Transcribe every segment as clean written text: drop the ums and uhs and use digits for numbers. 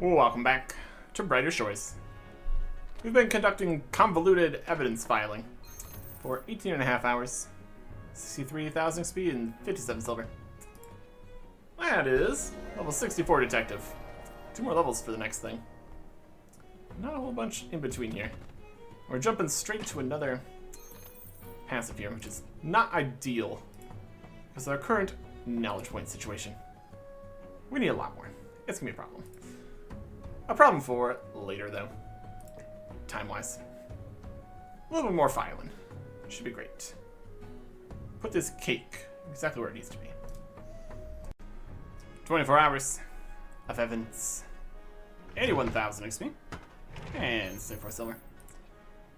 Welcome back to Brighter Shores. We've been conducting convoluted evidence filing for 18 and a half hours, 63,000 XP and 57 silver. That is level 64 detective. 2 more levels for the next thing. Not a whole bunch in between here. We're jumping straight to another passive here, which is not ideal because of our current knowledge point situation. We need a lot more. It's gonna be a problem. A problem for later, though. Time-wise. A little bit more filing. Should be great. Put this cake exactly where it needs to be. 24 hours of evidence. 81,000 XP. And 64 silver.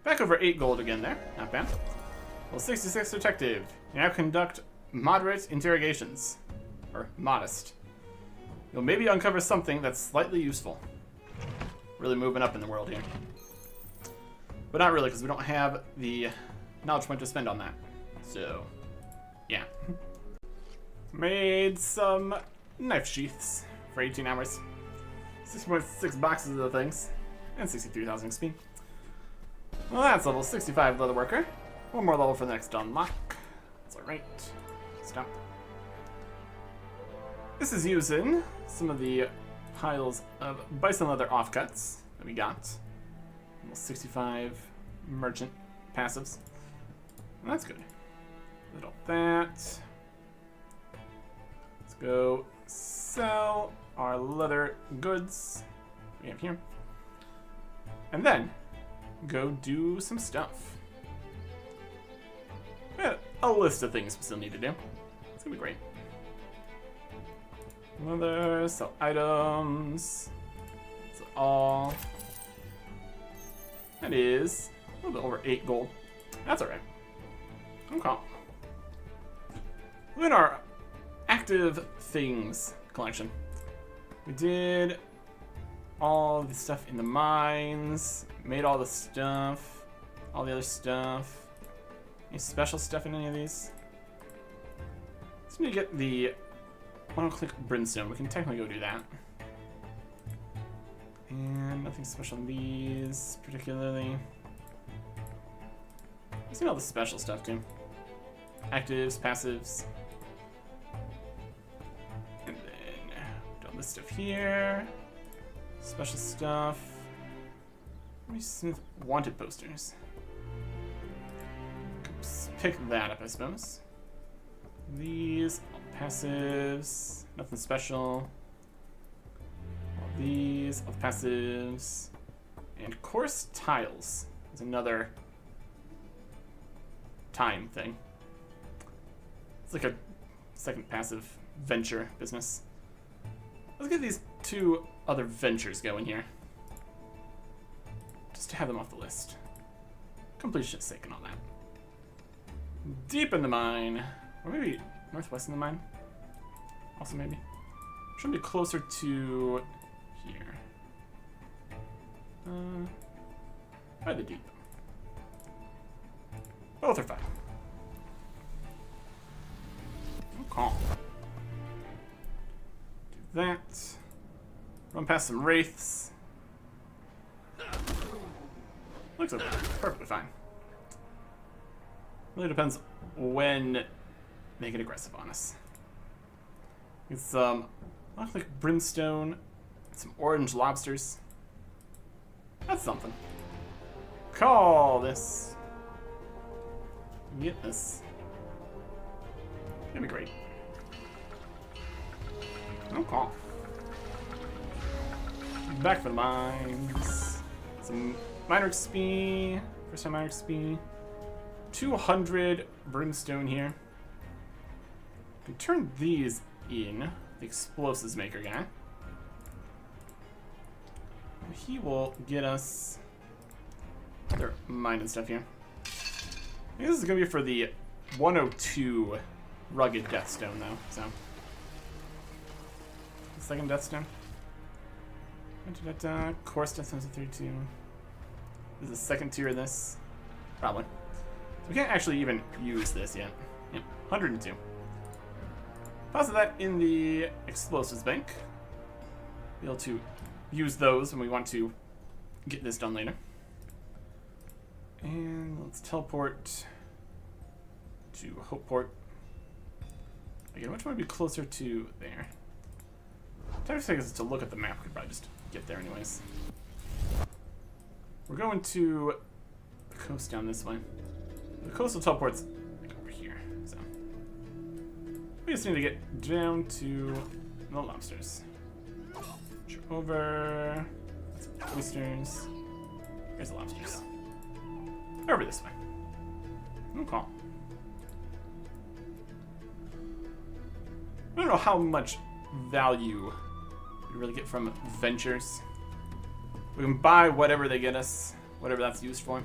Back over 8 gold again there. Not bad. Well, 66 detective. You now conduct moderate interrogations. Or modest. You'll maybe uncover something that's slightly useful. Really moving up in the world here. But not really, because we don't have the knowledge point to spend on that. So, yeah. Made some knife sheaths for 18 hours. 6.6 boxes of the things. And 63,000 XP. Well, that's level 65 leather worker. One more level for the next unlock. That's alright. Stop. This is using some of the piles of bison leather offcuts that we got. Level 65 merchant passives. Well, that's good. Little that. Let's go sell our leather goods we have here. And then go do some stuff. Yeah, a list of things we still need to do. It's gonna be great. Leather, sell items. That's all. That is a little bit over 8 gold. That's alright. Okay. Look at our active things collection. We did all the stuff in the mines, made all the stuff, all the other stuff. Any special stuff in any of these? Just need to get the one-click brimstone. We can technically go do that. And nothing special in these, particularly. I've seen all the special stuff too. Actives, passives. And then all this stuff here. Special stuff. Let me see wanted posters. Pick that up, I suppose. These all passives, nothing special. All these all passives, and coarse tiles is another time thing. It's like a second passive venture business. Let's get these 2 other ventures going here, just to have them off the list. Completion's sake and all that. Deep in the mine. Or maybe northwest in the mine. Also maybe. Should be closer to here. By the deep. Both are fine. Okay. Do that. Run past some wraiths. Looks like perfectly fine. Really depends when they get aggressive on us. It's some like brimstone, some orange lobsters. That's something. Call this. Get this. It's gonna be great. Okay. Back for the mines. Some minor XP. First time minor XP. 200 brimstone here. Can turn these in. The explosives maker guy. He will get us other mine and stuff here. I think this is gonna be for the 102 rugged deathstone though. So the second deathstone. Course deathstone is a 32. This is the second tier of this. Probably. We can't actually even use this yet. Yep, 102. Deposit that in the explosives bank. Be able to use those when we want to get this done later. And let's teleport to Hopeport. Again, which one would be closer to there? Technically, to look at the map, we could probably just get there anyways. We're going to the coast down this way. The coastal teleport's like over here, so we just need to get down to the lobsters. Over. That's oysters. Here's the lobsters. Over this way. Okay. I don't know how much value we really get from ventures. We can buy whatever they get us, whatever that's used for.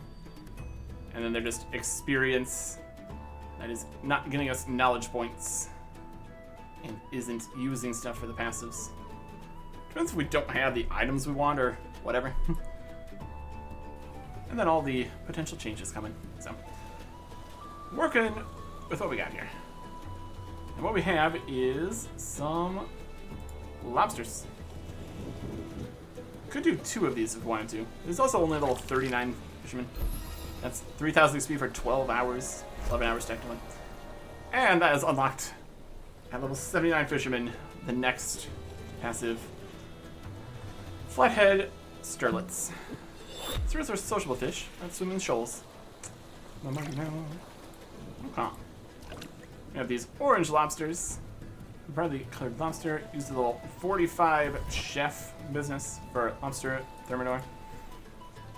And then they're just experience that is not getting us knowledge points and isn't using stuff for the passives. Depends if we don't have the items we want or whatever. And then all the potential changes coming. So, working with what we got here. And what we have is some lobsters. Could do 2 of these if we wanted to. There's also only a little 39 fishermen. That's 3,000 XP for 12 hours. 11 hours technically. And that is unlocked at level 79 fisherman, the next passive. Flathead sterlets. These are sociable fish that swim in shoals. Okay. We have these orange lobsters. Brightly colored lobster. Use the little 45 chef business for lobster thermidor.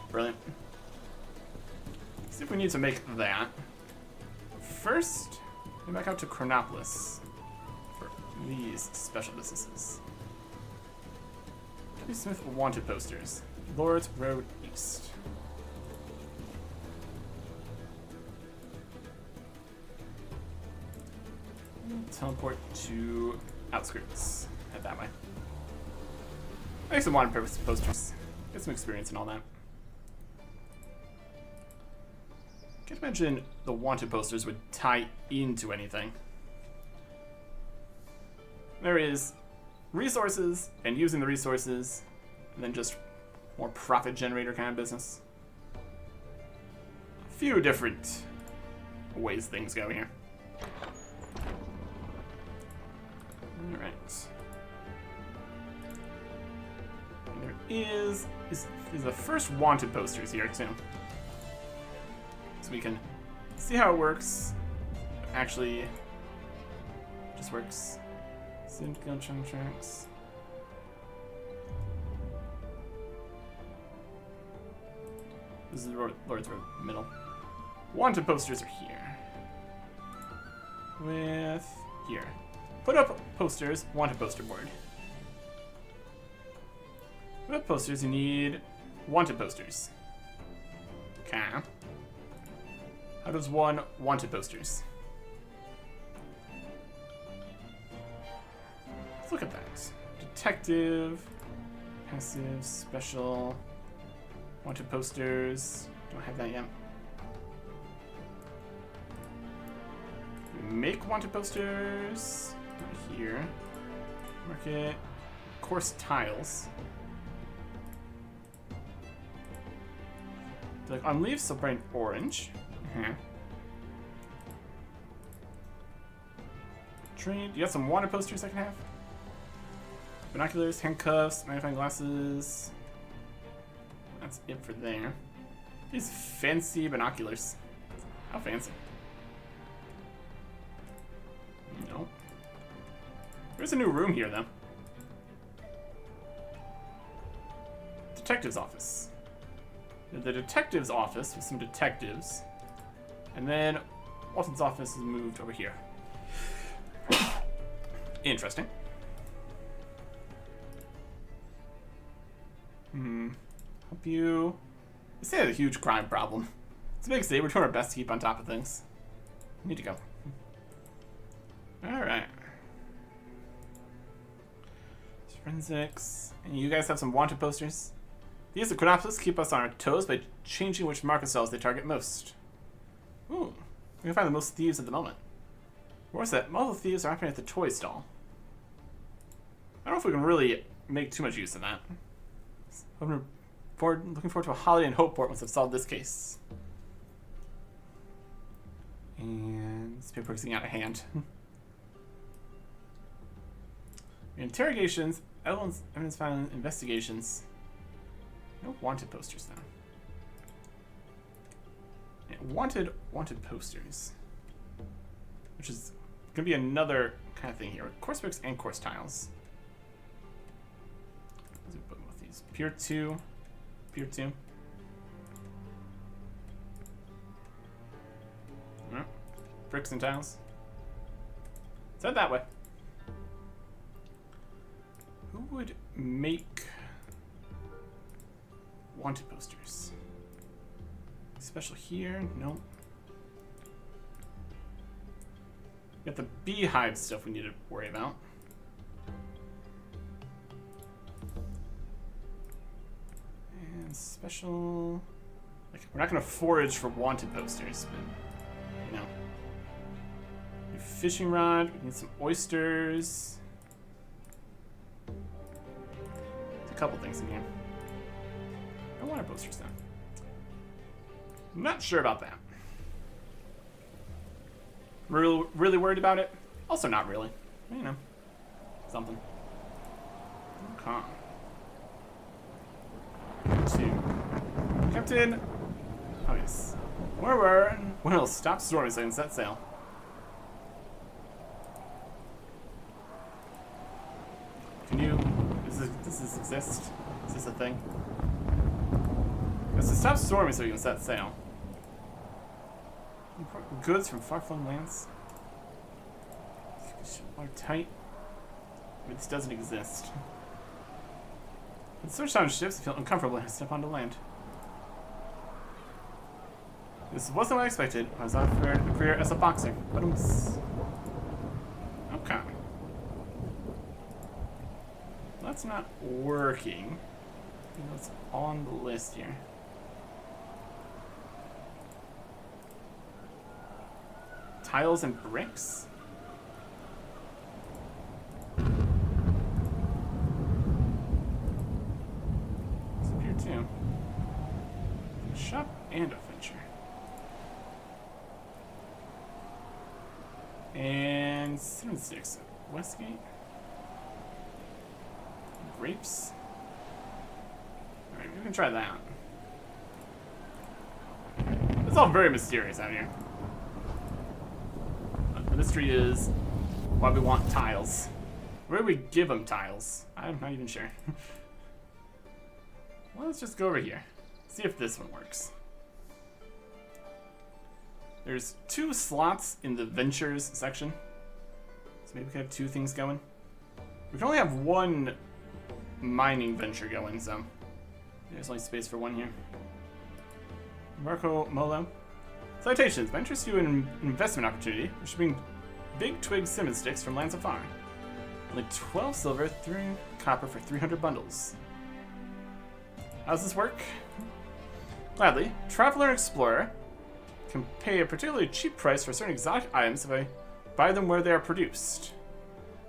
Brilliant. See if we need to make that. First, go back out to Chronopolis for these special businesses. W. Smith wanted posters. Lord's Road East. Teleport to outskirts. Head that way. Make some wanted purpose posters. Get some experience and all that. Can't imagine the wanted posters would tie into anything. There is resources and using the resources, and then just more profit generator kind of business. A few different ways things go here. Alright. There is the first wanted posters here too. So we can see how it works. Actually, just works. Sync contracts. This is the Lord's Road middle. Wanted posters are here. With here. Put up posters, wanted poster board. Put up posters, you need wanted posters. Okay. How does one wanted posters? Let's look at that. Detective, passive, special, wanted posters. Don't have that yet. Make wanted posters. Right here. Market. Course tiles. Like on leaves, so bright orange. Trade. You got some wanted posters I can have? Binoculars, handcuffs, magnifying glasses. That's it for there. These fancy binoculars. How fancy. No. There's a new room here, though. Detective's office. The detective's office with some detectives. And then Walton's office is moved over here. Interesting. Help you. This is a huge crime problem. It's a big city. We're doing our best to keep on top of things. Need to go. Alright. Forensics. And you guys have some wanted posters? These Chronopolis keep us on our toes by changing which market cells they target most. Ooh. We can find the most thieves at the moment. Where's that? All the thieves are operating at the toy stall. I don't know if we can really make too much use of that. Looking forward to a holiday in Hopeport once I've solved this case. And this paperwork's getting out of hand. Interrogations, evidence found, investigations. No wanted posters now. Yeah, wanted posters, which is gonna be another kind of thing here. Course books and course tiles. Let's do both of these. Pier 2. Pier 2. Alright. Bricks and tiles. Let's head that way. Who would make wanted posters? Special here? Nope. Got the beehive stuff we need to worry about. And special... Like, we're not going to forage for wanted posters, but, you know. New fishing rod, we need some oysters. There's a couple things in here. No wanted posters, though. I'm not sure about that. Really worried about it? Also not really. You know, something. Okay. 2. Captain. Oh yes. When it'll stop storming so I can set sail. Can you? Does this exist? Is this a thing? It's to stop storming so we can set sail. Import goods from far-flung lands. Watertight. I mean, this doesn't exist. When search on ships, I feel uncomfortable and step onto land. This wasn't what I expected. I was offered a career as a boxer, but okay. That's not working. What's on the list here? Tiles and bricks? It's up here too. Shop and a venture. And 76. Westgate. Grapes. Alright, we can try that. It's all very mysterious out here. The mystery is why we want tiles. Where do we give them tiles? I'm not even sure. Well, let's just go over here. See if this one works. There's 2 slots in the ventures section. So maybe we could have 2 things going. We can only have 1 mining venture going, so there's only space for 1 here. Marco Molo. Citations. Ventures you an investment opportunity, which should bring big twig cinnamon sticks from lands afar. Only 12 silver, 3 copper for 300 bundles. How does this work? Gladly. Traveler and Explorer can pay a particularly cheap price for certain exotic items if I buy them where they are produced.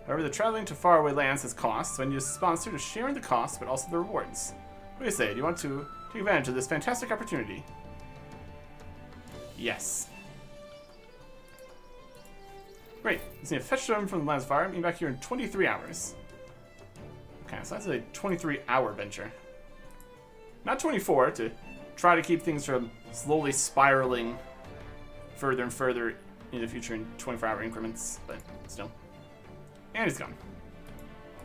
However, the traveling to faraway lands has costs, so I need a sponsor to share in the costs, but also the rewards. What do you say? Do you want to take advantage of this fantastic opportunity? Yes. Great. Let's need to fetch them from the lands fire and be back here in 23 hours. Okay, so that's a 23-hour venture. Not 24, to try to keep things from slowly spiraling further and further in the future in 24-hour increments, but still. And he's gone.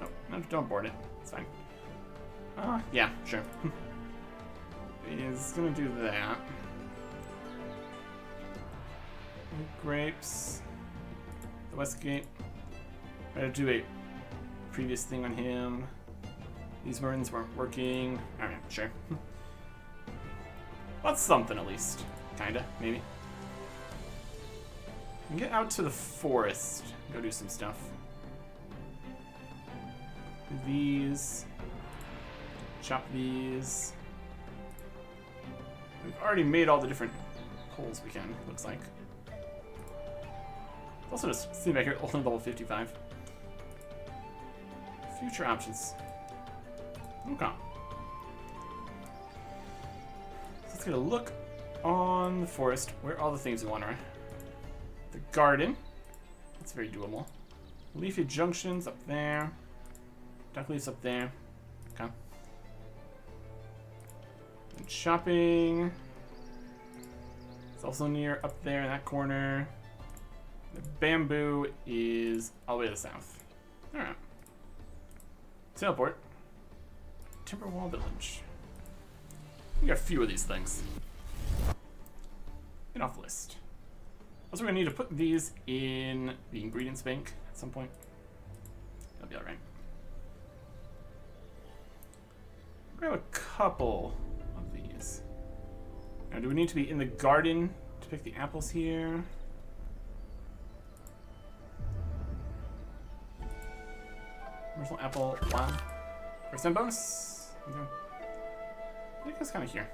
Oh, no, don't board it. It's fine. Yeah, sure. He's gonna do that. Grapes. The Westgate. I had to do a previous thing on him. These Marines weren't working. Alright, sure. That's something at least. Kinda, maybe. And get out to the forest. Go do some stuff. These. Chop these. We've already made all the different holes we can, looks like. Also just see back here, only level 55. Future options. Okay. Let's get a look on the forest where all the things we want are. The garden. That's very doable. Leafy Junctions up there. Duck leaves up there. Okay. And shopping. It's also near up there in that corner. The bamboo is all the way to the south. Alright. Teleport. Timberwall Village. We got a few of these things. Get off the list. Also, we're gonna need to put these in the ingredients bank at some point. That'll be alright. Grab a couple of these. Now, do we need to be in the garden to pick the apples here? Commercial apple 1. Percent bonus. Okay. I think it's kind of here.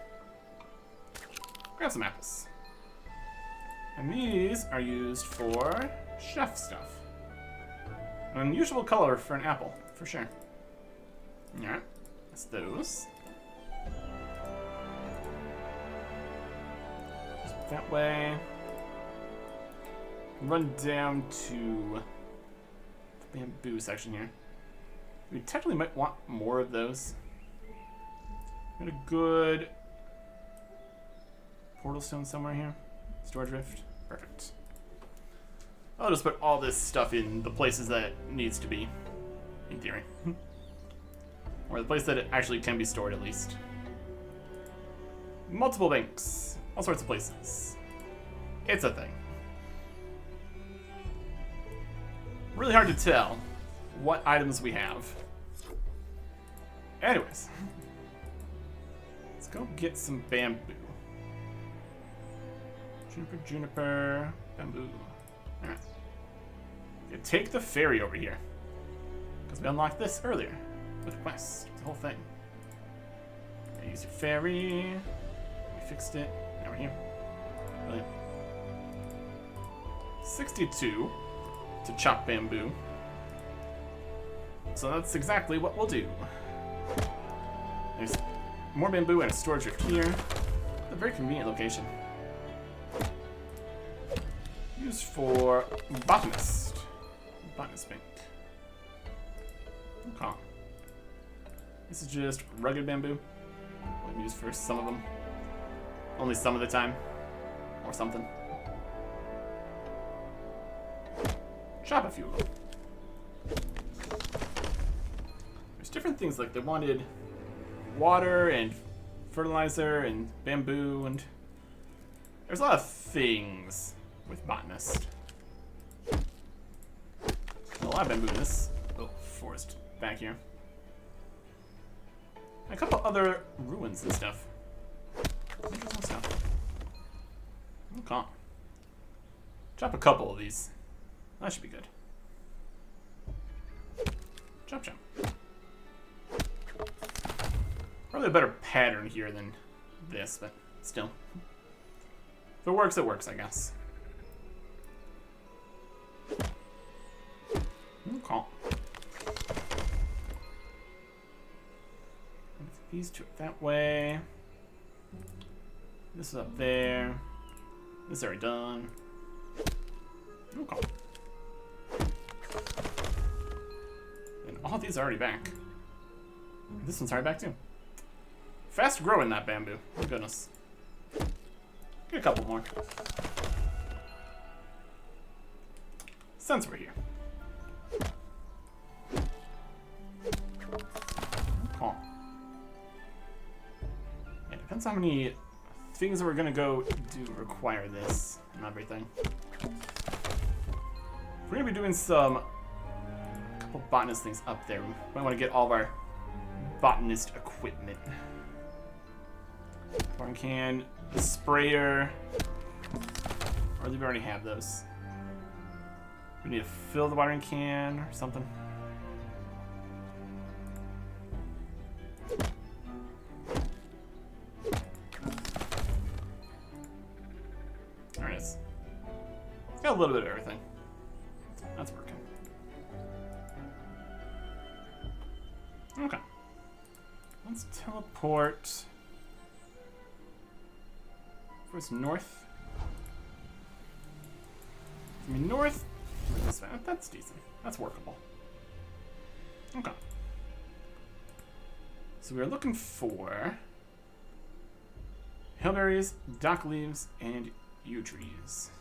Grab some apples. And these are used for chef stuff. An unusual color for an apple, for sure. Alright, that's those. Just that way. Run down to the bamboo section here. We technically might want more of those. Got a good portal stone somewhere here. Storage rift. Perfect. I'll just put all this stuff in the places that it needs to be, in theory. Or the place that it actually can be stored, at least. Multiple banks. All sorts of places. It's a thing. Really hard to tell what items we have. Anyways. Let's go get some bamboo. Juniper, bamboo. Alright. Take the ferry over here. Because we unlocked this earlier with a quest. The whole thing. Use your ferry. We fixed it. Now we're here. Brilliant. 62 to chop bamboo. So that's exactly what we'll do. There's more bamboo and a storage rift here. A very convenient location. Used for botanist. Botanist bank. Okay. This is just rugged bamboo. I'm used for some of them. Only some of the time. Or something. Chop a few of them. There's different things, like they wanted water and fertilizer and bamboo, and there's a lot of things with botanist. A lot of bamboo in this little forest back here. And a couple other ruins and stuff. Interesting stuff. Okay. Chop a couple of these. That should be good. Chop chop. Probably a better pattern here than this, but still. If it works, I guess. Okay. These two that way. This is up there. This is already done. Okay. And all these are already back. This one's already back too. Fast growing, that bamboo. Oh goodness. Get a couple more. Since we're here. Oh. Yeah, depends how many things that we're gonna go do require this and everything. We're gonna be doing a couple botanist things up there. We might want to get all of our botanist equipment. Watering can, the sprayer, or do we already have those? We need to fill the watering can or something. There it is. It's got a little bit of everything. That's working. Okay. Let's teleport Where's north? I mean, north. This way. That's decent. That's workable. Okay. So we're looking for hillberries, dock leaves, and yew trees.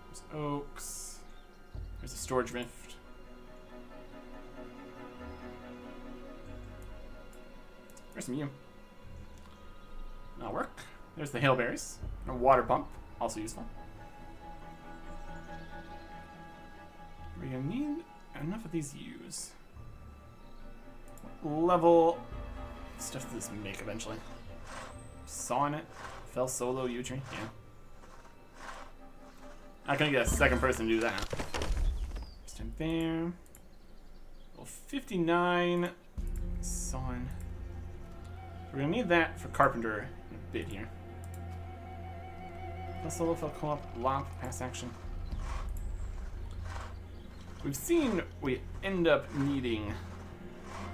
There's oaks. There's a storage rift. There's some yew. That'll work. There's the hillberries. A water pump, also useful. We're gonna need enough of these yews. What level stuff does this make eventually? Sawing it. Fell solo yew tree. Yeah. Not gonna get a second person to do that. Stand there. Well, 59 sawing. We're gonna need that for carpenter in a bit here. Fell solo, fell co-op, lop, pass action. We've seen we end up needing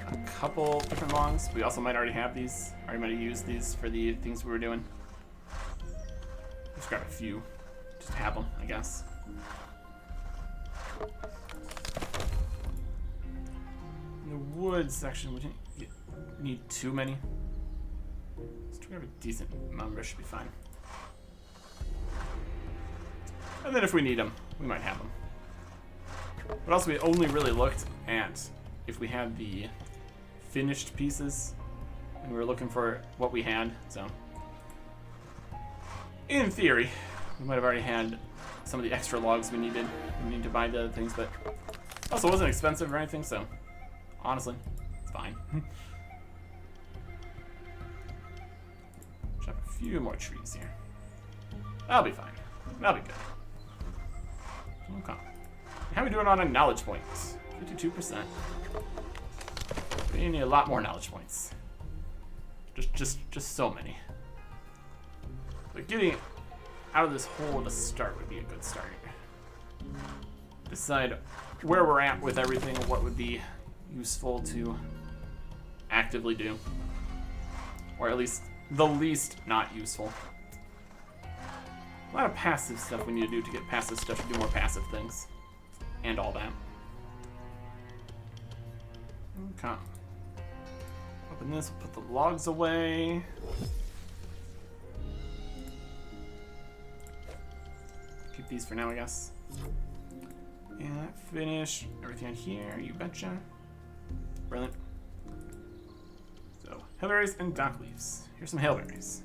a couple different logs. We also might already have these. Already might have used these for the things we were doing. Just grab a few. Just to have them, I guess. In the wood section, we didn't need too many. Let's grab a decent number, should be fine. And then if we need them, we might have them. But also we only really looked at if we had the finished pieces and we were looking for what we had, so in theory we might have already had some of the extra logs we needed. We need to buy the other things, but also it wasn't expensive or anything, so honestly it's fine. Chop a few more trees here. That'll be fine. That'll be good. Okay. How are we doing on a knowledge points? 52%. We need a lot more knowledge points. Just so many. But getting out of this hole to start would be a good start. Decide where we're at with everything, what would be useful to actively do. Or at least the least not useful. A lot of passive stuff we need to do to get passive stuff to do more passive things. And all that. Okay. Open this, we'll put the logs away. Keep these for now, I guess. Yeah, finish everything on here, you betcha. Brilliant. So, hillberries and dock leaves. Here's some hillberries.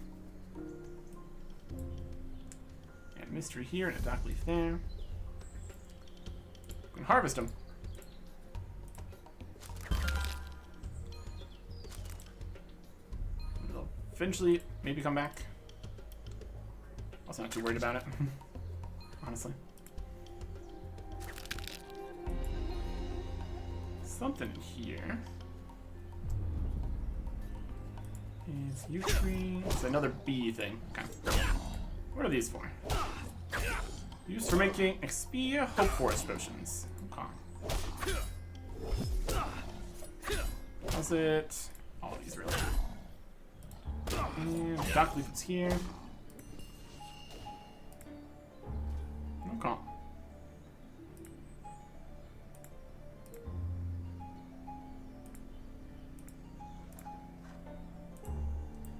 And mystery here and a dock leaf there. We can harvest them. They'll eventually maybe come back. Also not too worried about it, honestly. Something in here. Is yew tree. It's another bee thing. Okay. What are these for? Used for making XP Hope Forest potions. Okay. How's it? All these really. And dock leaf is here. Okay.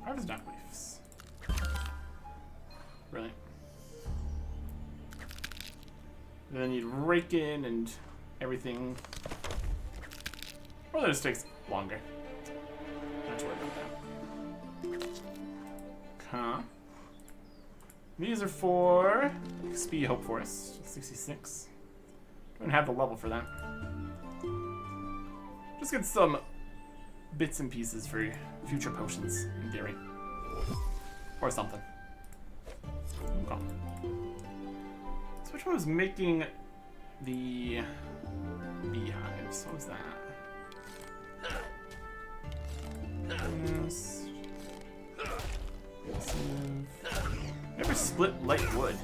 Harvest dock leaves. Brilliant. And then you'd rake in and everything. Or that just takes longer. Not to worry about that. Huh. These are for XP Hope Forest. 66. Don't have the level for that. Just get some bits and pieces for future potions, in theory. Or something. Okay. So which one was making the beehives? What was that? Yes. Never split light wood.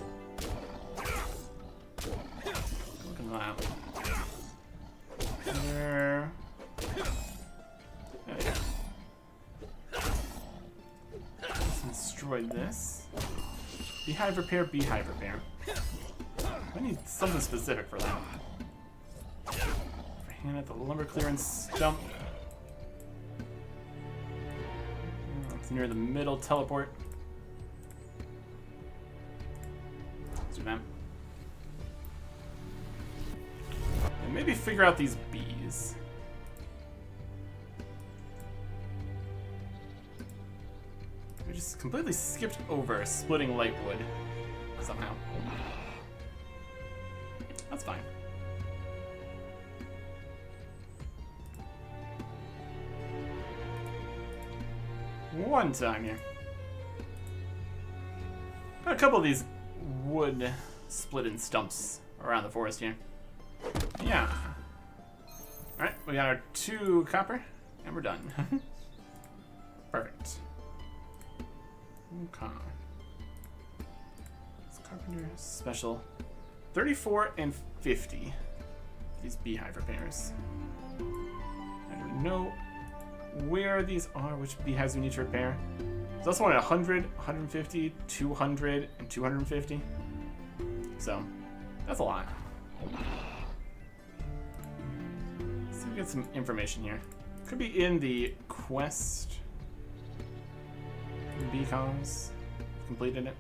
Look at that. There. destroy this. Beehive repair, beehive repair. I need something specific for that. Hand at the lumber clearance dump. It's near the middle teleport. Let's do that. And maybe figure out these bees. We just completely skipped over splitting lightwood somehow. That's fine. One time here. Got a couple of these wood split in stumps around the forest here. Yeah. Alright, we got our 2 copper, and we're done. Perfect. Okay. It's carpenter special. 34 and 50. These beehive repairs. I don't know where these are, which beehives we need to repair. There's also one at 100, 150, 200, and 250. So, that's a lot. Let's see if we get some information here. Could be in the quest. Bee columns. Completed it.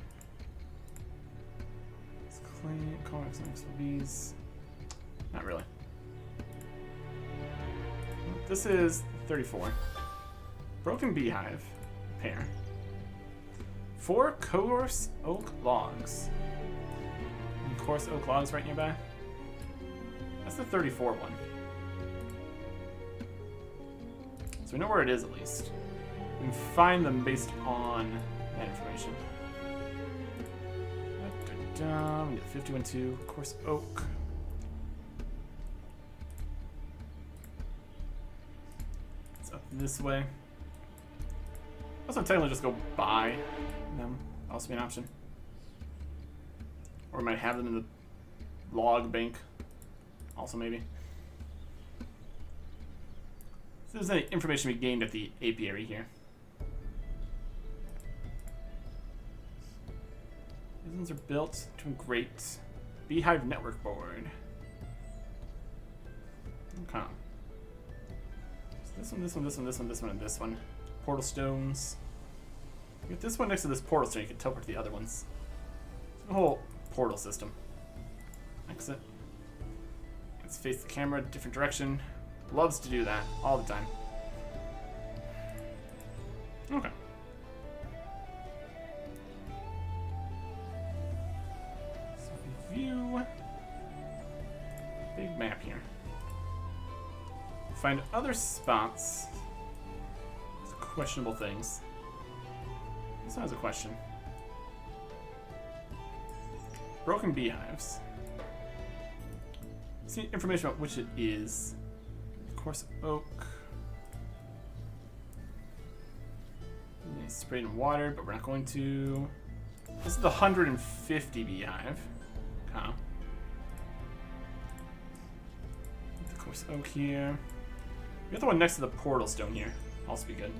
Let's clean comics next to bees. Not really. This is 34. Broken beehive. Repair. 4 coarse oak logs. And coarse oak logs right nearby. That's the 34 one. So we know where it is at least. We can find them based on that information. We get 51-2, coarse oak. It's up this way. Also, technically just go buy them. Also be an option. Or we might have them in the log bank. Also maybe. So there's any information we gained at the apiary here. These ones are built. Doing great. Beehive network board. Okay. So this one, this one, this one, this one, this one, and this one. Portal stones. Get this one next to this portal stone, you can teleport to the other ones. It's the whole portal system. Exit. Let's face the camera, different direction. Loves to do that all the time. Okay. So if we view big map here. Find other spots. Questionable things. This one has a question. Broken beehives. See information about which it is. Of course, oak. Sprayed in water, but we're not going to. This is the 150 beehive. Okay. Of course, oak here. We got the one next to the portal stone here. Also be good.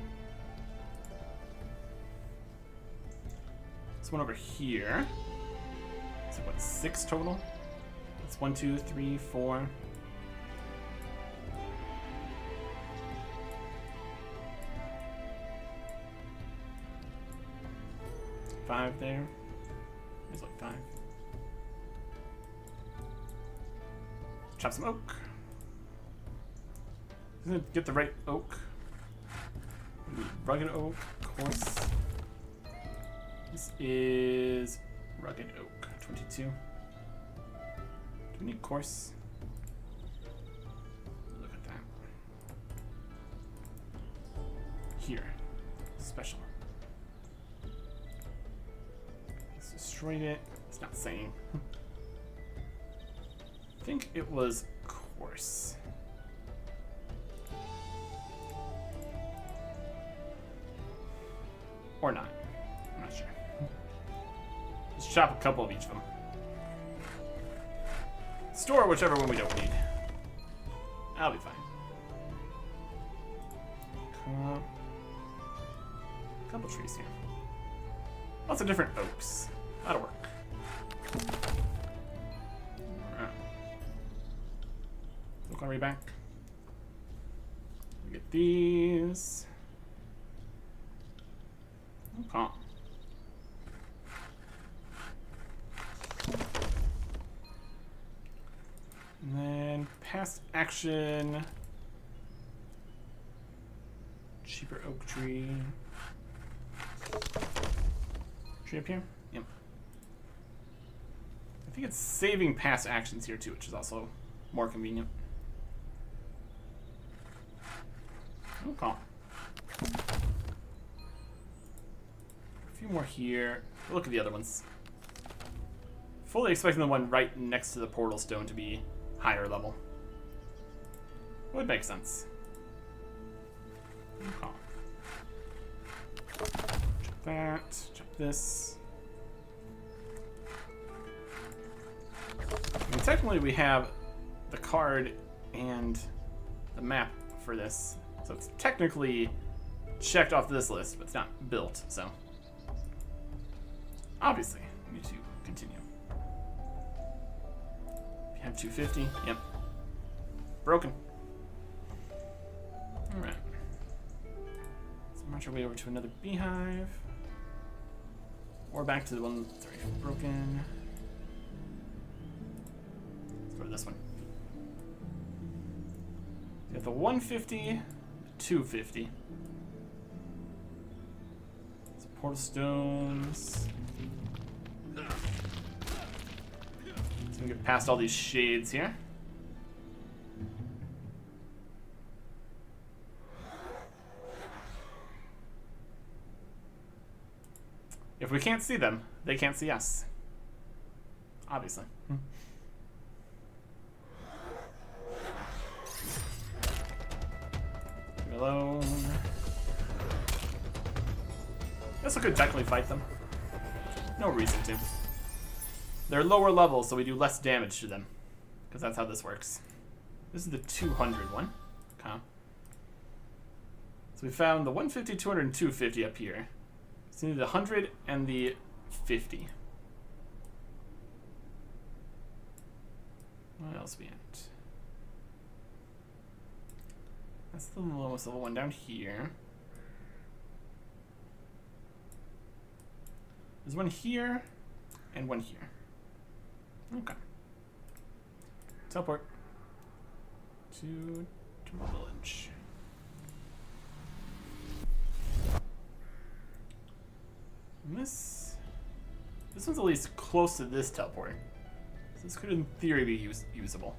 This one over here. So what, 6 total? That's 1, 2, 3, 4. Five there. There's like 5. Chop some oak. Doesn't it get the right oak? Rugged oak, coarse. This is rugged oak, 22. Do we need coarse? Look at that. Here, special. Let's destroy it. It's not saying. I think it was coarse. Or not. I'm not sure. Just chop a couple of each of them. Store whichever one we don't need. I'll be fine. Couple trees here. Lots of different oaks. That'll work. Alright. Look on way back. We get these. Okay. And then past action. Cheaper oak tree. Tree up here? Yep. I think it's saving past actions here too, which is also more convenient. Okay. A few more here. Look at the other ones. Fully expecting the one right next to the portal stone to be higher level. Would make sense. Okay. Check that. Check this. I mean, technically we have the card and the map for this. So it's technically checked off this list, but it's not built, so. Obviously, we need to continue. We have 250, yep. Broken. Alright. Let's march our way over to another beehive. Or back to the one that's already broken. Let's go to this one. We have the 150, 250. Some portal stones. So we get past all these shades here. If we can't see them, they can't see us. Obviously. Leave alone. Guess we could technically fight them. No reason to. They're lower level, so we do less damage to them. Because that's how this works. This is the 200 one. Okay. So we found the 150, 200, and 250 up here. So we need the 100 and the 50. What else we at? That's the lowest level one down here. There's one here and one here. Okay. Teleport to Timber Village. And this one's at least close to this teleport. So this could in theory be usable.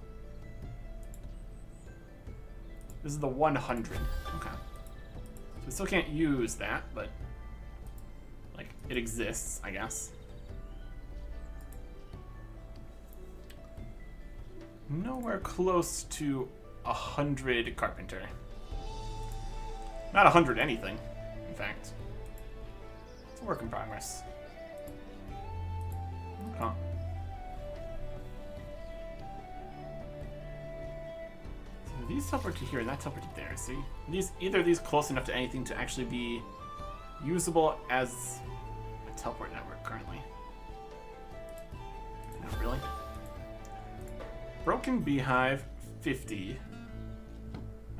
This is the 100. Okay. So we still can't use that, but like it exists, I guess. Nowhere close to 100 carpenter. Not 100 anything, in fact. It's a work in progress. Okay. So these teleport to here and that teleport to there. See, either of these close enough to anything to actually be usable as a teleport network currently. Not really. Broken Beehive, 50.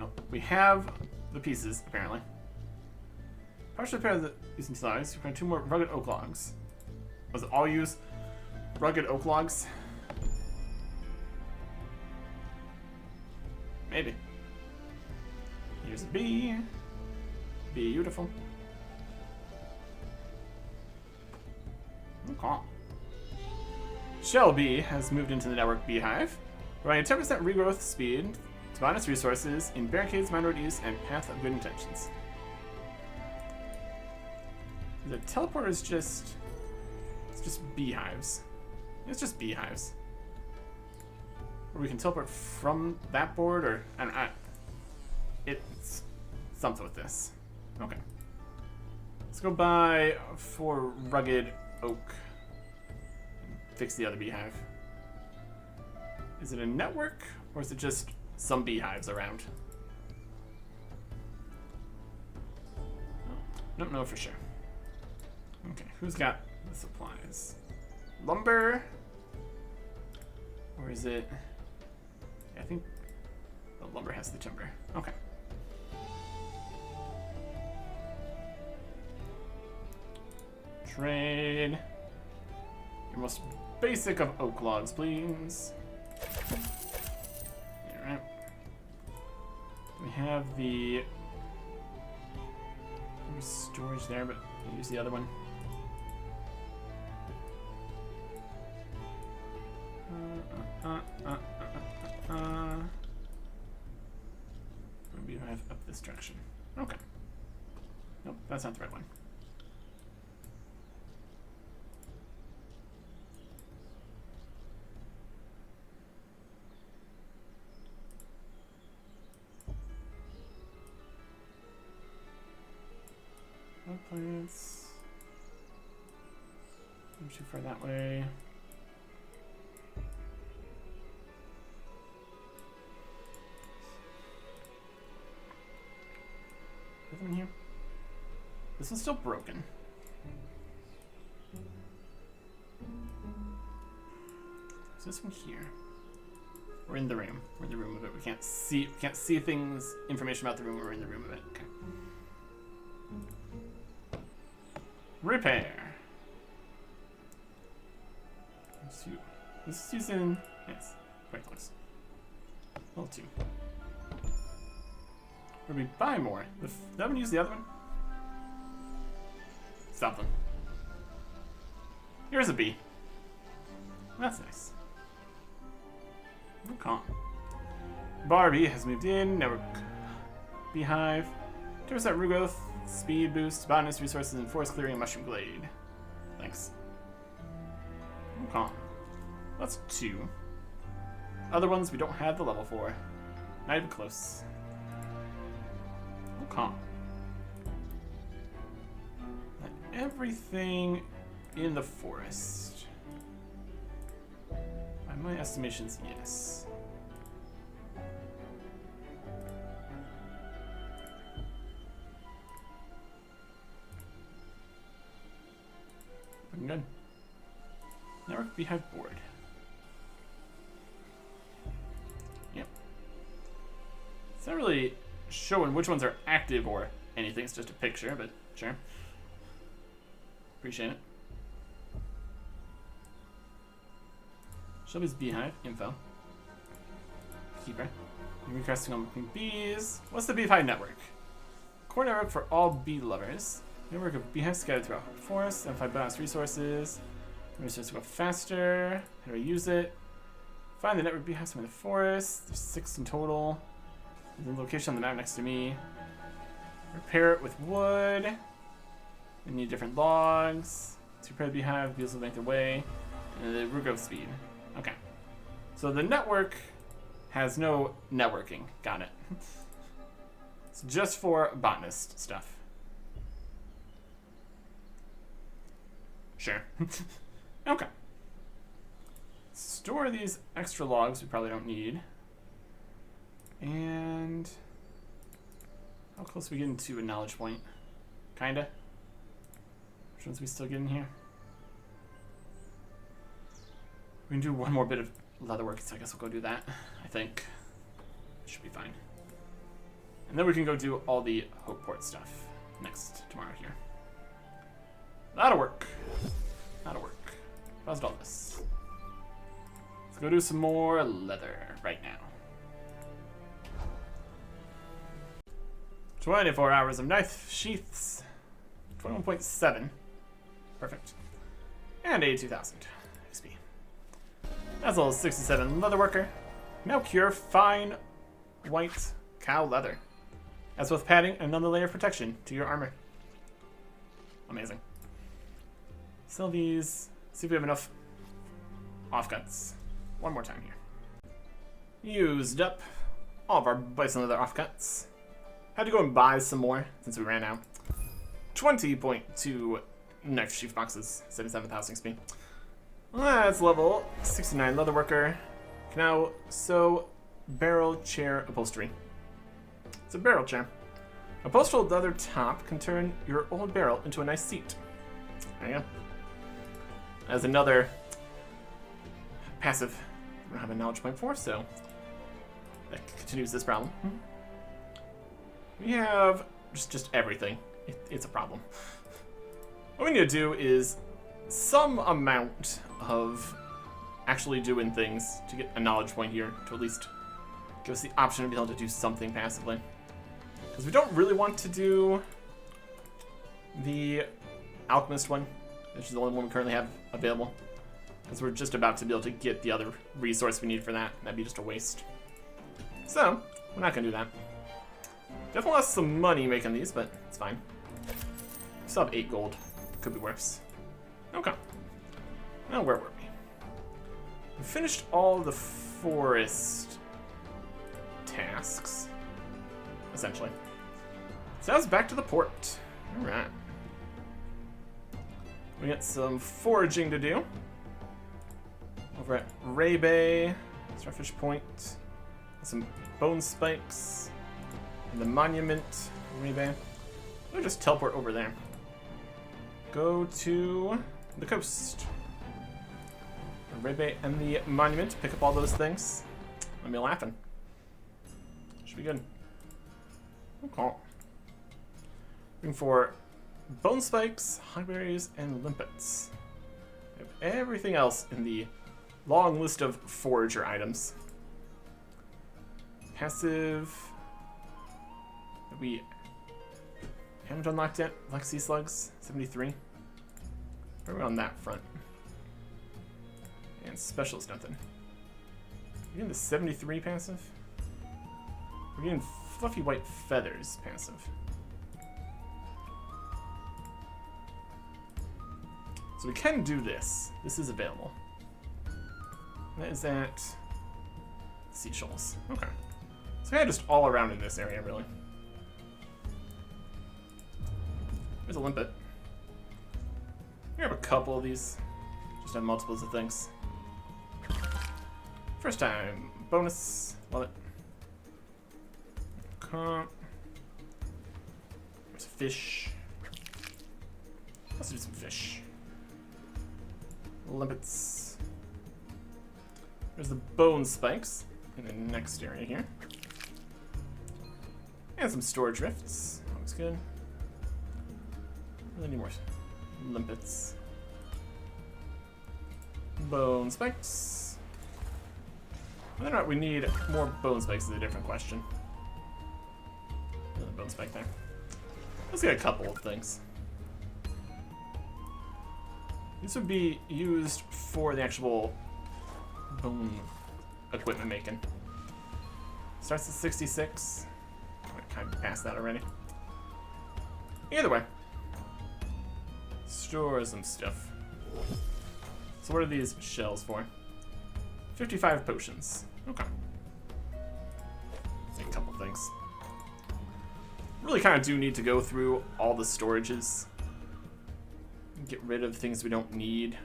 Oh, we have the pieces, apparently. Partially repair the using slides. We find 2 more rugged oak logs. Was it all use rugged oak logs? Maybe. Here's a bee. Beautiful. Okay. Shelby has moved into the network Beehive, providing 10% regrowth speed to bonus resources in barricades, minorities, and path of good intentions. The teleporter is just... it's just beehives. It's just beehives. Or we can teleport from that board, or... it's something with this. Okay. Let's go buy 4 rugged oak. Fix the other beehive. Is it a network, or is it just some beehives around? Don't know for sure. Okay, who's got the supplies. Lumber. Or is it? I think the lumber has the timber. Okay. Trade. Your most basic of oak logs, please. Alright. We have the storage there, but we'll use the other one. Maybe I have up this direction. Okay. Nope, that's not the right one. Plants. I'm too far that way. Is one here? This one's still broken. Is this one here? We're in the room. We're in the room of it. We can't see things, information about the room. We're in the room of it. Okay. Repair. This is using, yes, quite close. Level 2. Where we buy more. Did that one use the other one? Stop them. Here's a bee. That's nice. Okay. Barbie has moved in. Network beehive. There's that Rugoth. Speed boost, botanist resources, and forest clearing, and mushroom glade. Thanks. Okay. That's 2. Other ones we don't have the level for. Not even close. Okay. Everything in the forest. By my estimations, yes. Looking good. Network beehive board. Yep. It's not really showing which ones are active or anything. It's just a picture, but sure. Appreciate it. Shelby's beehive info. Keeper. You're requesting on bees. What's the beehive network? Core network for all bee lovers. Network of beehives scattered throughout the forest. And 5 bonus resources. Resources to go faster. How do I use it? Find the network beehives in the forest. There's 6 in total. There's a location on the map next to me. Repair it with wood. We need different logs. To repair the beehive, bees will make their way. And the Rugo speed. Okay. So the network has no networking. Got it. It's just for botanist stuff. Sure. Okay. Store these extra logs we probably don't need. And how close are we getting to a knowledge point? Kinda. Which ones we still get in here? We can do one more bit of leather work, so I guess we'll go do that. I think. Should be fine. And then we can go do all the Hopeport stuff next tomorrow here. That'll work. That'll work. Buzzed all this. Let's go do some more leather right now. 24 hours of knife sheaths. 21.7. Perfect. And 82,000 XP. That's a little 67 leather worker. Now cure fine white cow leather. As with padding and another layer of protection to your armor. Amazing. Sell these. See if we have enough offcuts. One more time here. Used up all of our bison leather offcuts. Had to go and buy some more since we ran out. 20.2 knife sheath boxes. 77,000 XP. That's level 69 leather worker. Can now sew barrel chair upholstery. It's a barrel chair. Upholstered leather top can turn your old barrel into a nice seat. There you go. as another passive we don't have a knowledge point for, so that continues this problem. We have just everything. It's a problem. What we need to do is some amount of actually doing things to get a knowledge point here to at least give us the option to be able to do something passively. Because we don't really want to do the Alchemist one, which is the only one we currently have available. Because we're just about to be able to get the other resource we need for that. That'd be just a waste. So, we're not going to do that. Definitely lost some money making these, but it's fine. Still have 8 gold. Could be worse. Okay. Now, where were we? We finished all the forest tasks, essentially. So now it's back to the port. Alright. We got some foraging to do. Over at Ray Bay, Starfish Point. Some bone spikes. And the monument, Ray Bay. We'll just teleport over there. Go to the coast. Ray Bay and the monument. Pick up all those things. Let me laughing. Should be good. Okay. Looking for bone spikes, hogberries, and limpets. We have everything else in the long list of forager items. Passive. That we haven't unlocked yet. Black Sea Slugs, 73. Where are we on that front? And special's nothing. We're getting the 73 passive. We're getting fluffy white feathers passive. So we can do this. This is available. That is at Seashells. Okay. So yeah, just all around in this area, really. There's a limpet. We have a couple of these. Just have multiples of things. First time. Bonus. Love it. Okay. There's a fish. Let's do some fish. Limpets. There's the bone spikes in the next area here. And some storage rifts. Looks good. Really need more limpets. Bone spikes. Whether or not we need more bone spikes is a different question. Another bone spike there. Let's get a couple of things. This would be used for the actual bone equipment making. Starts at 66. I kind of passed that already. Either way. Store some stuff. So what are these shells for? 55 potions. Okay. Take a couple things. Really kind of do need to go through all the storages. Get rid of things we don't need,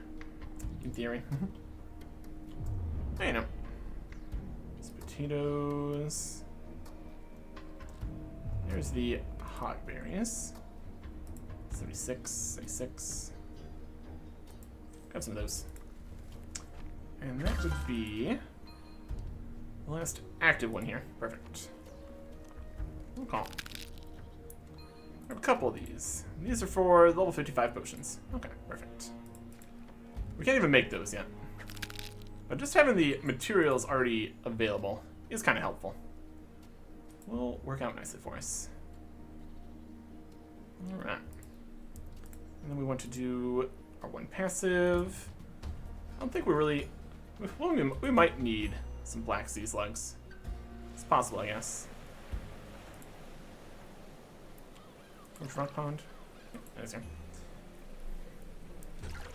in theory. You know. There's potatoes. There's the hogberries. 76, 76. Grab some of those. And that would be the last active one here. Perfect. Okay. I have a couple of these. These are for level 55 potions. Okay, perfect. We can't even make those yet. But just having the materials already available is kind of helpful. Will work out nicely for us. Alright. And then we want to do our one passive. I don't think we really... Well, we might need some Black Sea Slugs. It's possible, I guess. Which rock pond? Oh, there's here.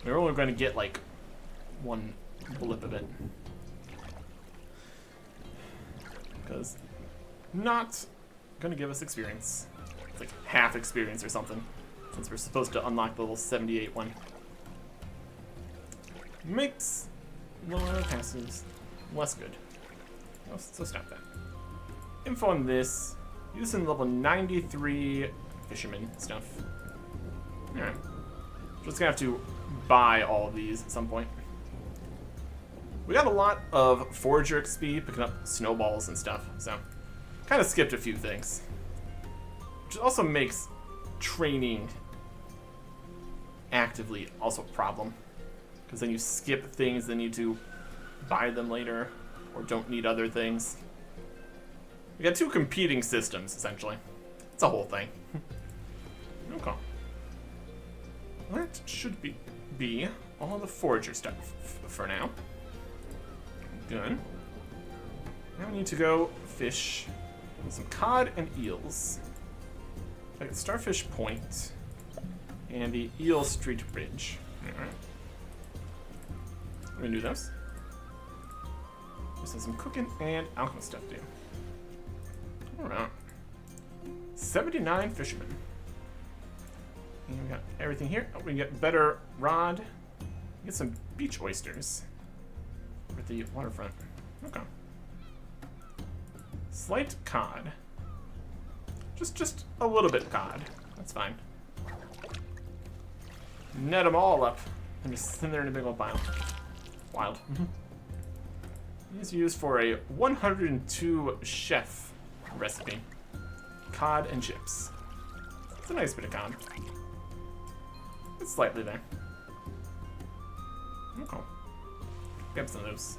We're only going to get like one blip of it. Because not going to give us experience. It's like half experience or something. Since we're supposed to unlock the level 78 one. Makes lower passes less good. So stop that. Info on this. Use in level 93 fisherman stuff. Alright. Just gonna have to buy all of these at some point. We got a lot of Forager XP, picking up snowballs and stuff, so kind of skipped a few things. Which also makes training actively also a problem, because then you skip things that need to buy them later, or don't need other things. We got two competing systems, essentially. It's a whole thing. Okay. That should be all the Forager stuff for now. Good. Now we need to go fish some cod and eels. Like the Starfish Point and the Eel Street Bridge. Alright. We're gonna do those. Just have some cooking and alchemy stuff to do. Alright. 79 fishermen. And we got everything here. Oh, we can get better rod. Get some beach oysters at the waterfront. Okay. Slight cod. Just a little bit cod. That's fine. Net them all up and just sit there in a big old pile. Wild. These are used for a 102 chef recipe. Cod and chips. It's a nice bit of cod. It's slightly there. Okay. Grab some of those.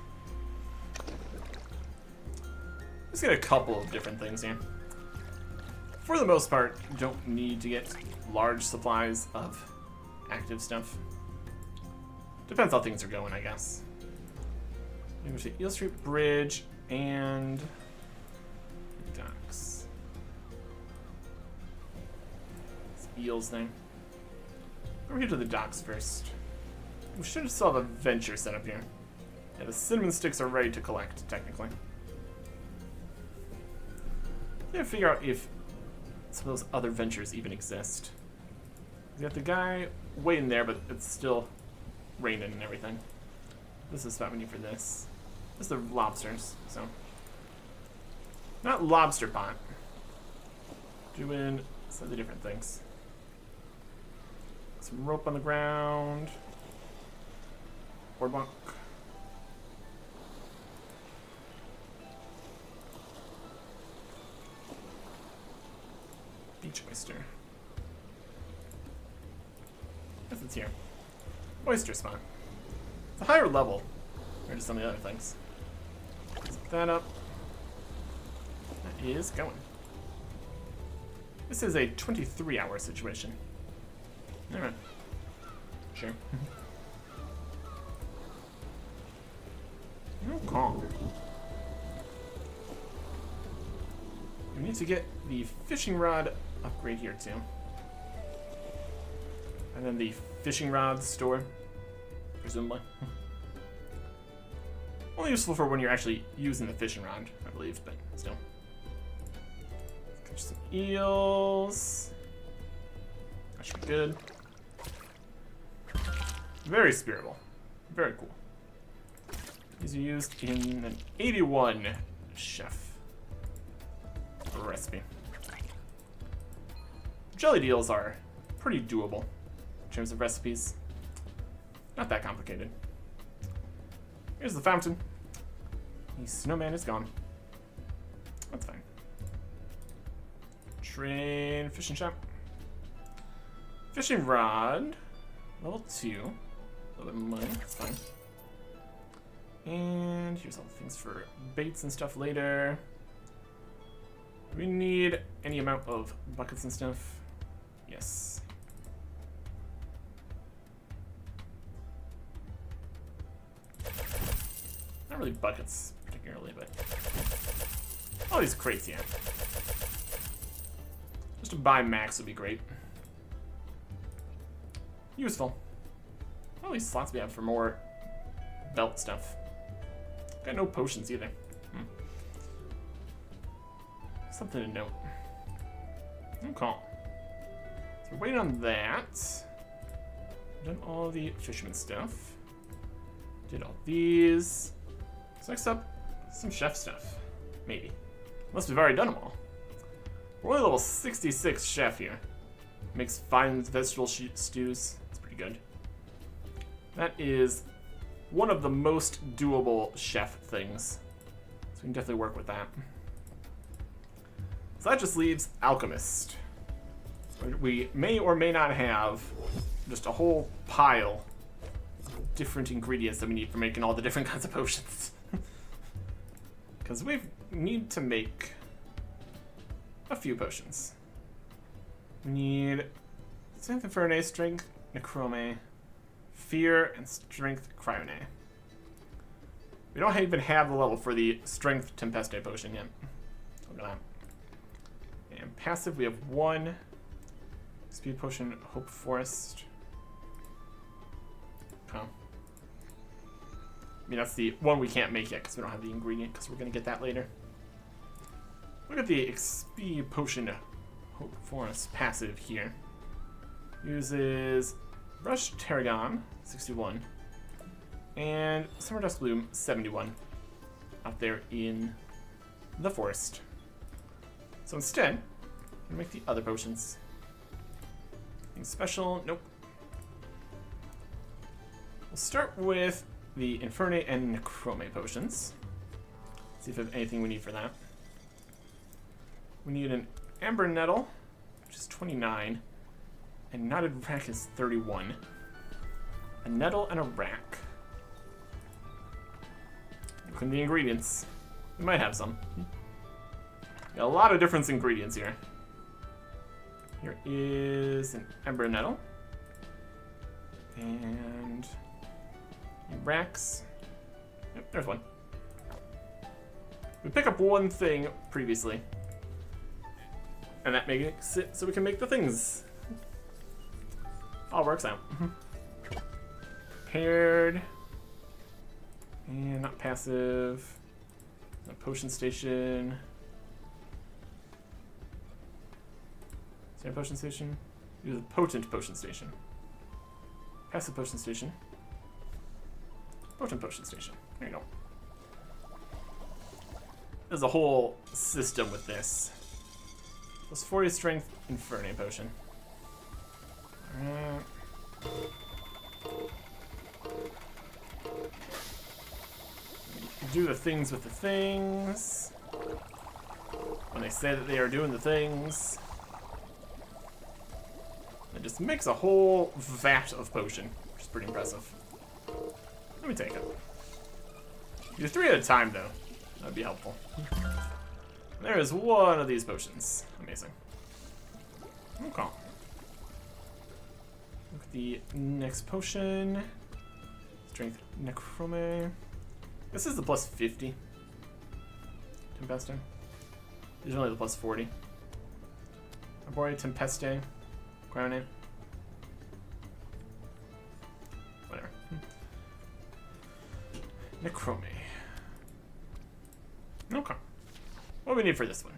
Just get a couple of different things here. For the most part, you don't need to get large supplies of active stuff. Depends how things are going, I guess. Maybe to Eel Street Bridge and docks. It's eels thing. We're here to the docks first. We should still have a venture set up here. Yeah, the cinnamon sticks are ready to collect, technically. I'm gonna figure out if some of those other ventures even exist. We got the guy waiting there, but it's still raining and everything. This is the spot we need for this. This is the lobsters, so. Not lobster pot. Doing slightly different things. Some rope on the ground. Boardwalk. Beach oyster. Yes, it's here. Oyster spot. It's a higher level compared to some of the other things. Zip that up. That is going. This is a 23-hour situation. Alright. Sure. Okay. We need to get the fishing rod upgrade here too. And then the fishing rod store, presumably. Only useful for when you're actually using the fishing rod, I believe, but still. Catch some eels. That should be good. Very spiritable. Very cool. These are used in an 81 chef recipe. Jellied eels are pretty doable in terms of recipes. Not that complicated. Here's the fountain. The snowman is gone. That's fine. Train fishing shop. Fishing rod. Level 2. A little bit of money. That's fine. And here's all the things for baits and stuff later. Do we need any amount of buckets and stuff? Yes. Not really buckets particularly, but all these crates, yeah. Just to buy max would be great. Useful. All these slots we have for more belt stuff. Got no potions either. Something to note. Okay. So we're waiting on that. Done all the fisherman stuff. Did all these. So next up, some chef stuff. Maybe. Unless we've already done them all. We're only level 66 chef here. Makes fine vegetable stews. It's pretty good. That is one of the most doable chef things. So we can definitely work with that. So that just leaves Alchemist. We may or may not have just a whole pile of different ingredients that we need for making all the different kinds of potions. Because we need to make a few potions. We need Strength Infernae, Strength Necrome, Fear, and Strength Cryone. We don't even have the level for the Strength Tempeste potion yet. Look at that. And passive, we have one. Speed potion, Hope Forest. Oh. I mean, that's the one we can't make yet because we don't have the ingredient, because we're going to get that later. Look at the XP potion Hope Forest passive here. Uses Rush Tarragon, 61. And Summer Dust Bloom, 71. Out there in the forest. So instead, we'll make the other potions. Anything special? Nope. We'll start with the Infernae and Necrome potions. See if we have anything we need for that. We need an Amber Nettle, which is 29. And Knotted Rack is 31. A Nettle and a Rack. Look at the ingredients. We might have some. Got a lot of different ingredients here. Here is an Ember Nettle. And racks. Yep, there's one. We pick up one thing previously. And that makes it so we can make the things. All works out. Paired. And not passive. A potion station. Potion station. Use a potent potion station. Passive potion station. Potent potion station. There you go. There's a whole system with this. Plus 40 strength Infernae potion. Alright. Do the things with the things. When they say that they are doing the things. It just makes a whole vat of potion, which is pretty impressive. Let me take it. Do 3 at a time, though. That'd be helpful. There is one of these potions. Amazing. Okay. Look at the next potion. Strength Necrome. This is the plus 50. Tempeste. These are only the plus 40. Arbore, Tempeste. Cryone. Whatever. Necrome. Okay. What do we need for this one?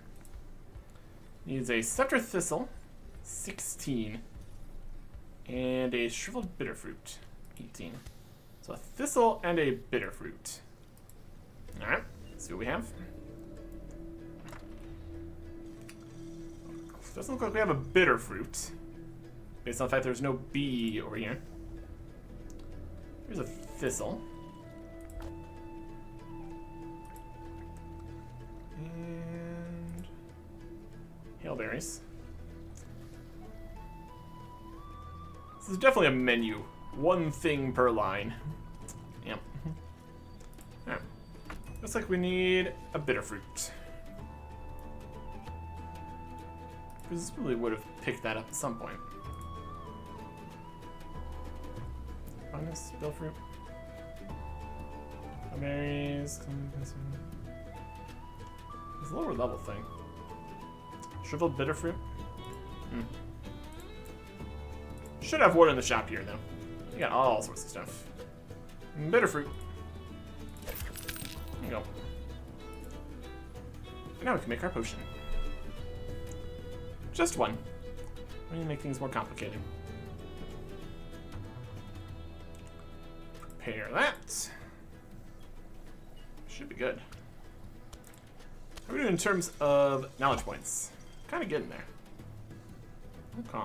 Needs a Scepter Thistle, 16. And a Shriveled Bitterfruit, 18. So a Thistle and a Bitterfruit. Alright, let's see what we have. Doesn't look like we have a Bitterfruit. Based on the fact there's no bee over here. Here's a Thistle. And Hailberries. This is definitely a menu. One thing per line. Yep. Alright. Looks like we need a Bitterfruit. Because this probably would have picked that up at some point. Fungus, Billfruit. Berries. It's a lower level thing. Shriveled Bitterfruit. Should have one in the shop here, though. We got all sorts of stuff. Bitterfruit. There you go. And now we can make our potion. Just one. We need to make things more complicated. Prepare that. Should be good. How are we doing in terms of knowledge points? Kind of getting there. Okay.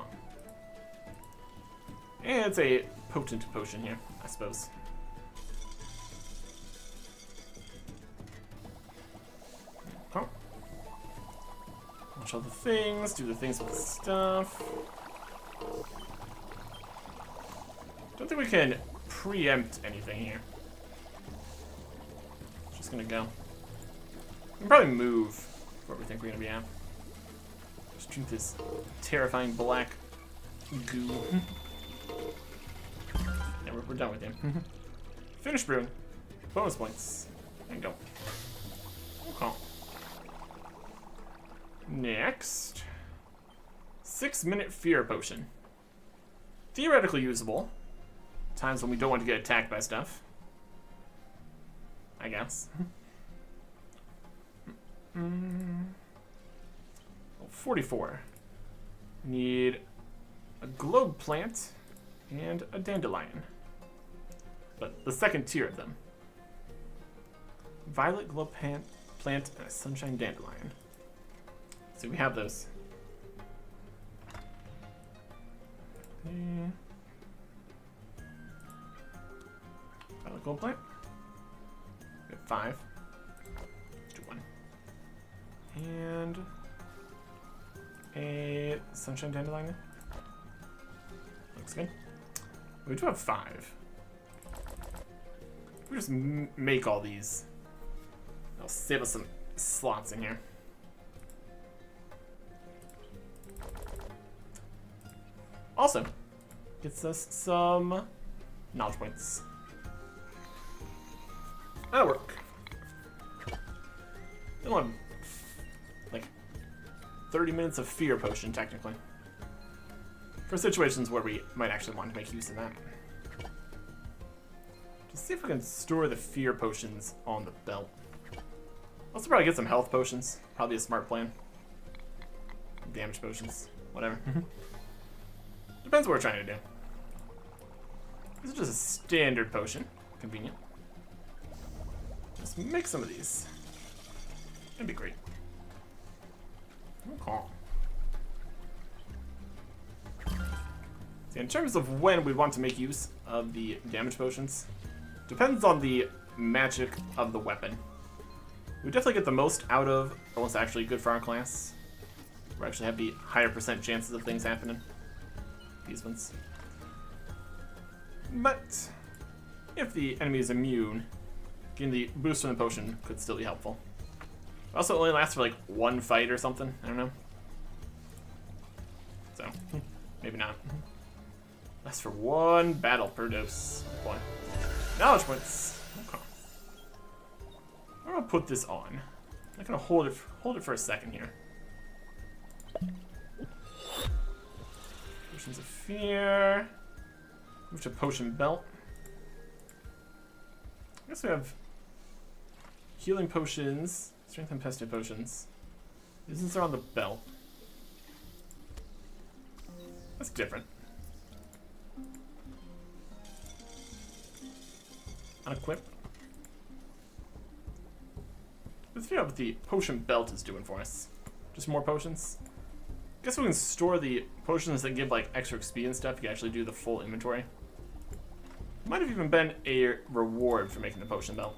And it's a potent potion here, I suppose. Oh. Watch all the things, do the things with the stuff. Don't think we can preempt anything here. Just gonna go. We can probably move where we think we're gonna be at. Just drink this terrifying black goo. Yeah, we're done with him. Finish brewing. Bonus points. And go. Okay. Next. 6-minute fear potion. Theoretically usable. Times when we don't want to get attacked by stuff. I guess. 44. Need a globe plant and a dandelion. But the second tier of them. Violet globe plant and a sunshine dandelion. So we have those. Violet globe plant. We have 5. Let's do 1. And a sunshine dandelion. Looks good. We do have 5. We just make all these. That'll save us some slots in here. Also, gets us some knowledge points. That'll work. We'll have like 30 minutes of fear potion, technically. For situations where we might actually want to make use of that. Just see if we can store the fear potions on the belt. Also probably get some health potions. Probably a smart plan. Damage potions. Whatever. Depends what we're trying to do. This is just a standard potion. Convenient. Just make some of these. That'd be great. Okay. See, in terms of when we want to make use of the damage potions, depends on the magic of the weapon. We definitely get the most out of what's actually good for our class. We actually have the higher % chances of things happening. These ones. But if the enemy is immune, getting the boost from the potion could still be helpful. Also, it only lasts for like 1 fight or something. I don't know. So, maybe not. Lasts for 1 battle per dose. Boy. Knowledge points. Okay. I'm gonna put this on. I'm gonna hold it for a second here. Potions of fear. Move to potion belt. I guess we have healing potions, strength and pestilence potions. These are on the belt. That's different. Unequip. Let's figure out what the potion belt is doing for us. Just more potions. Guess we can store the potions that give like extra XP and stuff. You can actually do the full inventory. Might have even been a reward for making the potion belt.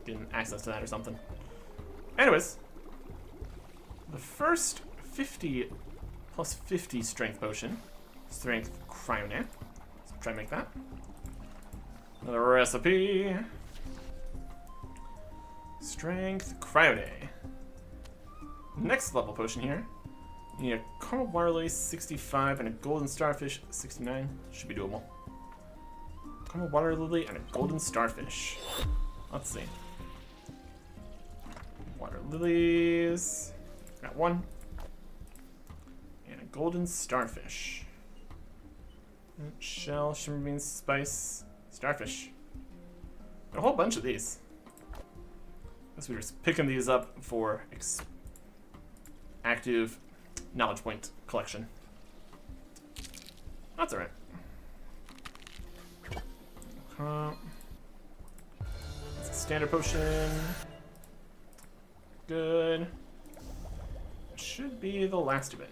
Getting access to that or something. Anyways, the first 50 plus 50 strength potion, strength cryonate. Let's try and make that. Another recipe. Strength cryonate. Next level potion here. You need a caramel water lily 65 and a golden starfish 69. Should be doable. Caramel water lily and a golden starfish. Let's see. Water lilies. Got 1. And a golden starfish. Shell, shimmer beans, spice, starfish. Got a whole bunch of these. Guess we're just picking these up for active knowledge point collection. That's alright. It's a standard potion. Good. Should be the last of it.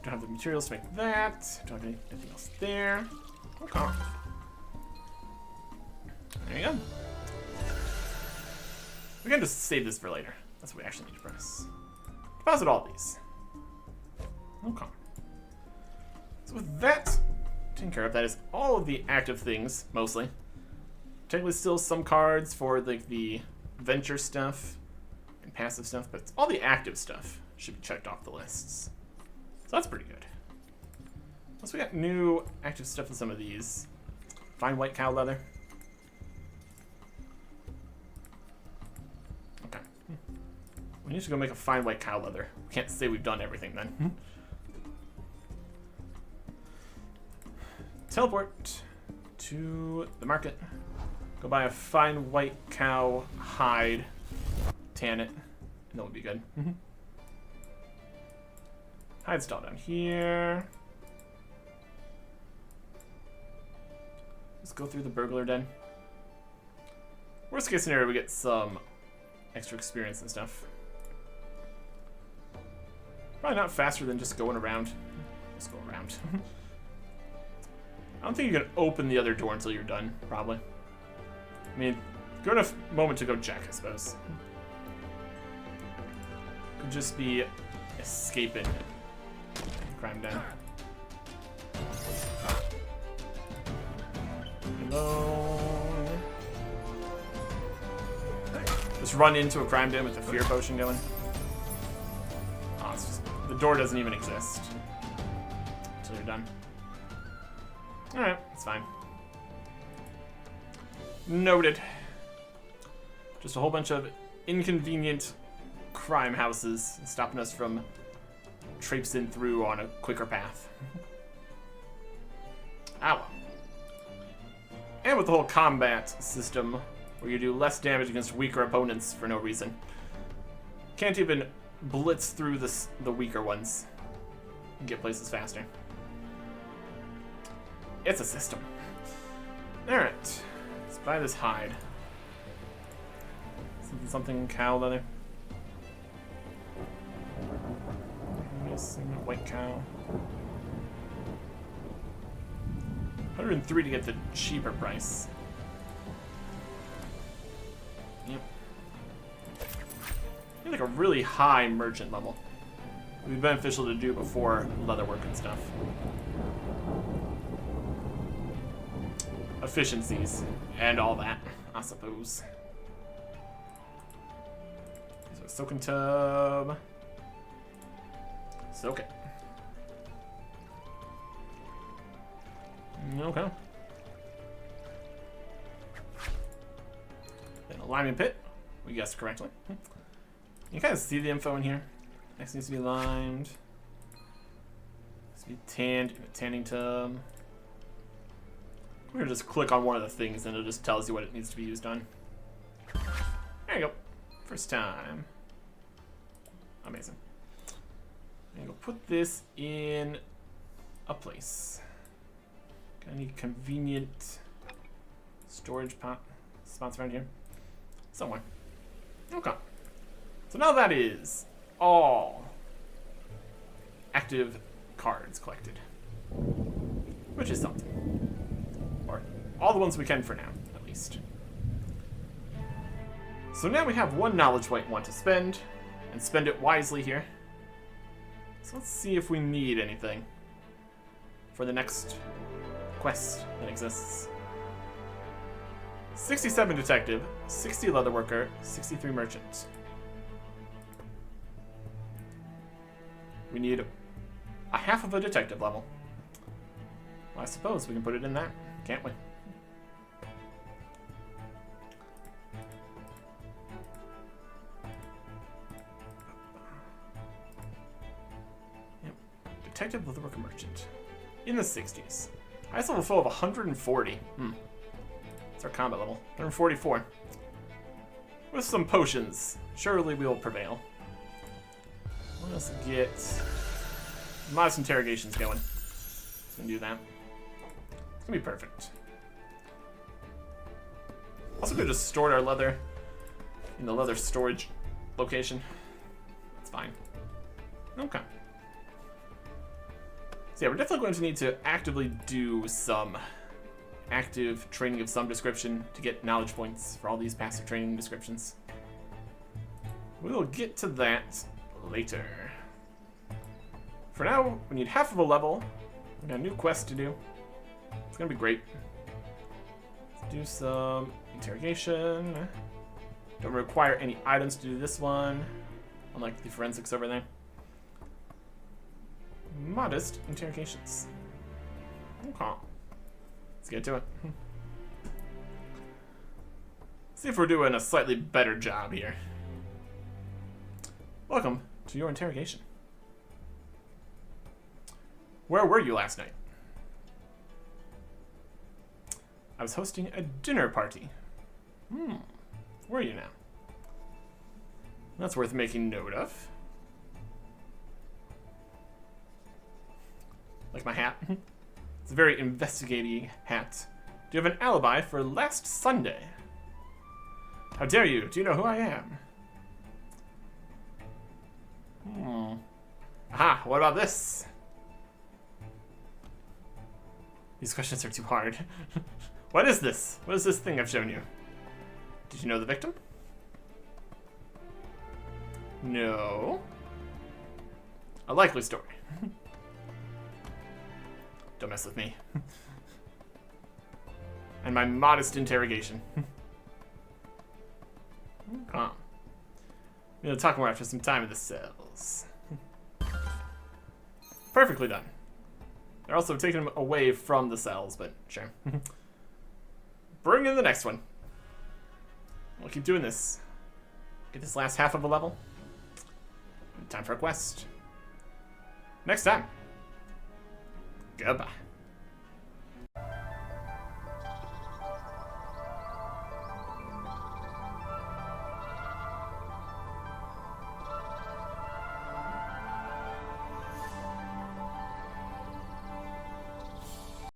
Don't have the materials to make that. Don't have anything else there. Okay. There you go. We can just save this for later. That's what we actually need to press. Deposit all these. Okay. So with that taken care of, that is all of the active things, mostly. Technically still some cards for like the venture stuff and passive stuff, but all the active stuff should be checked off the lists. So that's pretty good. Plus we got new active stuff in some of these. Fine white cow leather. Okay. We need to go make a fine white cow leather. We can't say we've done everything then. Teleport to the market. Go buy a fine white cow hide. Tan it. And that would be good. Hide stall down here. Let's go through the burglar den. Worst case scenario, we get some extra experience and stuff. Probably not faster than just going around. Just go around. I don't think you can open the other door until you're done, probably. I mean, good enough moment to go check, I suppose. Could just be escaping crime den. Hello. Just run into a crime den with a fear potion going. Oh, it's just, the door doesn't even exist until you're done. Alright, it's fine. Noted. Just a whole bunch of inconvenient crime houses stopping us from traipsing through on a quicker path. Ah well. And with the whole combat system, where you do less damage against weaker opponents for no reason. Can't even blitz through the weaker ones and get places faster. It's a system. Alright. Let's buy this hide. Something cow leather. White cow. 103 to get the cheaper price. Yep. Like a really high merchant level. It would be beneficial to do before leatherwork and stuff. Efficiencies and all that, I suppose. So soaking tub. Soak it. Okay. Then a liming pit. We guessed correctly. You kind of see the info in here. Next needs to be limed. Needs to be tanned in a tanning tub. We're gonna just click on one of the things and it just tells you what it needs to be used on. There you go. First time. Amazing. I'm gonna go put this in a place. Got any convenient storage spots around here? Somewhere. Okay. So now that is all active cards collected. Which is something. Or all the ones we can for now, at least. So now we have one knowledge point we want to spend, and spend it wisely here. So let's see if we need anything for the next quest that exists. 67 detective, 60 leatherworker, 63 merchant. We need a half of a detective level. Well, I suppose we can put it in that, can't we? Yep. Detective leatherworker merchant. In the 60s. Highest level full of 140. It's our combat level. 144. With some potions, surely we will prevail. Let's get modest interrogations going. Let's do that. It's gonna be perfect. Also, could just store our leather in the leather storage location. That's fine. Okay. So yeah, we're definitely going to need to actively do some active training of some description to get knowledge points for all these passive training descriptions. We will get to that later. For now, we need half of a level. We got a new quest to do. It's gonna be great. Let's do some interrogation. Don't require any items to do this one, unlike the forensics over there. Modest interrogations. Okay. Let's get to it. See if we're doing a slightly better job here. Welcome to your interrogation. Where were you last night? I was hosting a dinner party. Where are you now? That's worth making note of. Like my hat. It's a very investigating hat. Do you have an alibi for last Sunday? How dare you? Do you know who I am? Aha, what about this? These questions are too hard. What is this? What is this thing I've shown you? Did you know the victim? No. A likely story. Don't mess with me. And my modest interrogation. Calm. I'm gonna talk more after some time in the cells. Perfectly done. They're also taking him away from the cells, but sure. Bring in the next one. We'll keep doing this. Get this last half of a level. Time for a quest. Next time. Goodbye.